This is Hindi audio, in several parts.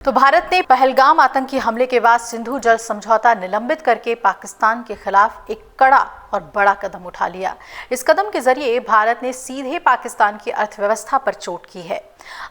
तो भारत ने पहलगाम आतंकी हमले के बाद सिंधु जल समझौता निलंबित करके पाकिस्तान के खिलाफ एक कड़ा और बड़ा कदम उठा लिया। इस कदम के जरिए भारत ने सीधे पाकिस्तान की अर्थव्यवस्था पर चोट की है।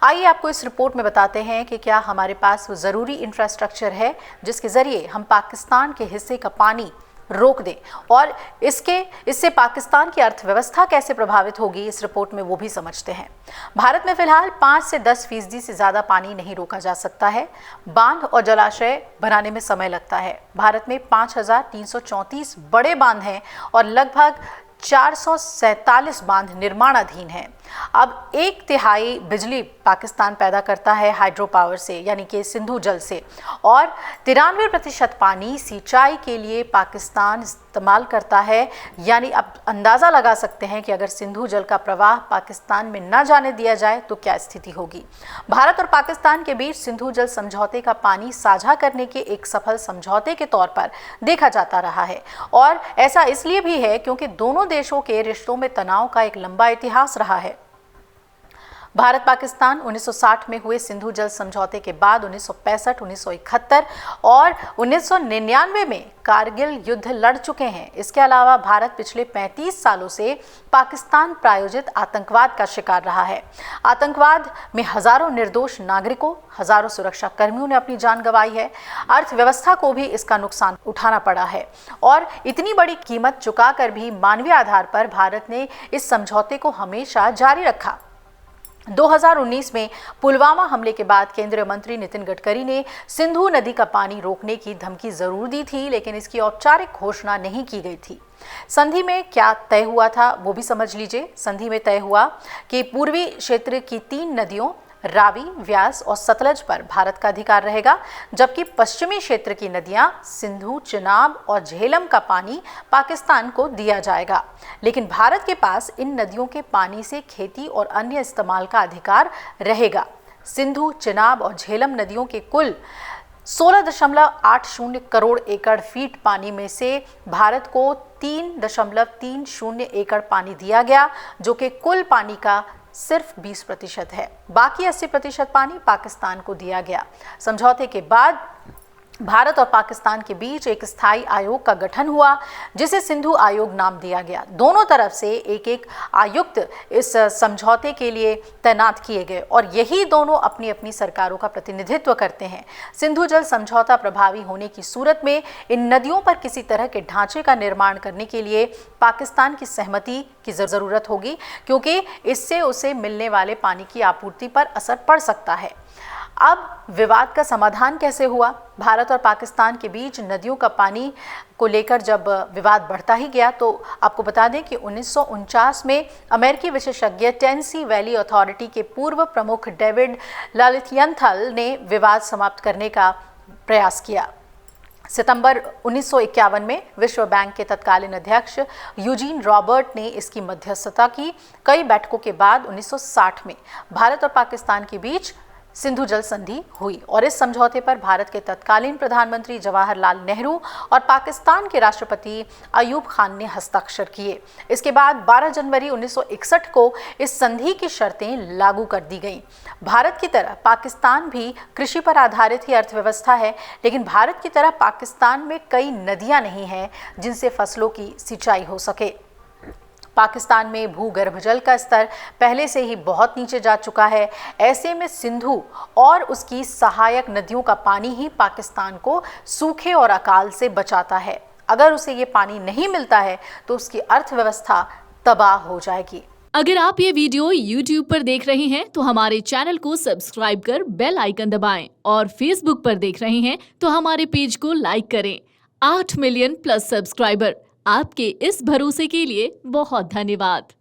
आइए आपको इस रिपोर्ट में बताते हैं कि क्या हमारे पास वो जरूरी इंफ्रास्ट्रक्चर है जिसके जरिए हम पाकिस्तान के हिस्से का पानी रोक दें, और इससे पाकिस्तान की अर्थव्यवस्था कैसे प्रभावित होगी, इस रिपोर्ट में वो भी समझते हैं। भारत में फिलहाल 5 से 10% से ज्यादा पानी नहीं रोका जा सकता है। बांध और जलाशय बनाने में समय लगता है। भारत में 5334 बड़े बांध हैं और लगभग 447 बांध निर्माणाधीन हैं। अब 1/3 बिजली पाकिस्तान पैदा करता है हाइड्रो पावर से, यानी कि सिंधु जल से, और 93% पानी सिंचाई के लिए पाकिस्तान इस्तेमाल करता है। यानी अब अंदाज़ा लगा सकते हैं कि अगर सिंधु जल का प्रवाह पाकिस्तान में न जाने दिया जाए तो क्या स्थिति होगी। भारत और पाकिस्तान के बीच सिंधु जल समझौते का पानी साझा करने के एक सफल समझौते के तौर पर देखा जाता रहा है, और ऐसा इसलिए भी है क्योंकि दोनों देशों के रिश्तों में तनाव का एक लंबा इतिहास रहा है। भारत पाकिस्तान 1960 में हुए सिंधु जल समझौते के बाद 1965, 1971 और 1999 में कारगिल युद्ध लड़ चुके हैं। इसके अलावा भारत पिछले 35 सालों से पाकिस्तान प्रायोजित आतंकवाद का शिकार रहा है। आतंकवाद में हजारों निर्दोष नागरिकों, हजारों सुरक्षा कर्मियों ने अपनी जान गंवाई है। अर्थव्यवस्था को भी इसका नुकसान उठाना पड़ा है, और इतनी बड़ी कीमत चुकाकर भी मानवीय आधार पर भारत ने इस समझौते को हमेशा जारी रखा। 2019 में पुलवामा हमले के बाद केंद्रीय मंत्री नितिन गडकरी ने सिंधु नदी का पानी रोकने की धमकी जरूर दी थी, लेकिन इसकी औपचारिक घोषणा नहीं की गई थी। संधि में क्या तय हुआ था वो भी समझ लीजिए। संधि में तय हुआ कि पूर्वी क्षेत्र की 3 नदियों रावी, व्यास और सतलज पर भारत का अधिकार रहेगा, जबकि पश्चिमी क्षेत्र की नदियां सिंधु, चिनाब और झेलम का पानी पाकिस्तान को दिया जाएगा। लेकिन भारत के पास इन नदियों के पानी से खेती और अन्य इस्तेमाल का अधिकार रहेगा। सिंधु, चिनाब और झेलम नदियों के कुल 16.80 करोड़ एकड़ फीट पानी में से भारत को 3.30 एकड़ पानी दिया गया, जो कि कुल पानी का सिर्फ 20% है। बाकी 80% पानी पाकिस्तान को दिया गया। समझौते के बाद भारत और पाकिस्तान के बीच एक स्थायी आयोग का गठन हुआ, जिसे सिंधु आयोग नाम दिया गया। दोनों तरफ से एक आयुक्त इस समझौते के लिए तैनात किए गए, और यही दोनों अपनी अपनी सरकारों का प्रतिनिधित्व करते हैं। सिंधु जल समझौता प्रभावी होने की सूरत में इन नदियों पर किसी तरह के ढांचे का निर्माण करने के लिए पाकिस्तान की सहमति की ज़रूरत होगी, क्योंकि इससे उसे मिलने वाले पानी की आपूर्ति पर असर पड़ सकता है। अब विवाद का समाधान कैसे हुआ? भारत और पाकिस्तान के बीच नदियों का पानी को लेकर जब विवाद बढ़ता ही गया, तो आपको बता दें कि 1949 में अमेरिकी विशेषज्ञ टेनेसी वैली अथॉरिटी के पूर्व प्रमुख डेविड ललितयंथल ने विवाद समाप्त करने का प्रयास किया। सितंबर 1951 में विश्व बैंक के तत्कालीन अध्यक्ष यूजीन रॉबर्ट ने इसकी मध्यस्थता की। कई बैठकों के बाद 1960 में भारत और पाकिस्तान के बीच सिंधु जल संधि हुई, और इस समझौते पर भारत के तत्कालीन प्रधानमंत्री जवाहरलाल नेहरू और पाकिस्तान के राष्ट्रपति अयूब खान ने हस्ताक्षर किए। इसके बाद 12 जनवरी 1961 को इस संधि की शर्तें लागू कर दी गईं। भारत की तरह पाकिस्तान भी कृषि पर आधारित ही अर्थव्यवस्था है, लेकिन भारत की तरह पाकिस्तान में कई नदियां नहीं हैं जिनसे फसलों की सिंचाई हो सके। पाकिस्तान में भूगर्भ जल का स्तर पहले से ही बहुत नीचे जा चुका है। ऐसे में सिंधु और उसकी सहायक नदियों का पानी ही पाकिस्तान को सूखे और अकाल से बचाता है। अगर उसे ये पानी नहीं मिलता है तो उसकी अर्थव्यवस्था तबाह हो जाएगी। अगर आप ये वीडियो YouTube पर देख रहे हैं तो हमारे चैनल को सब्सक्राइब कर बेल आइकन दबाएं, और Facebook पर देख रहे हैं तो हमारे पेज को लाइक करें। 8 मिलियन प्लस सब्सक्राइबर, आपके इस भरोसे के लिए बहुत धन्यवाद।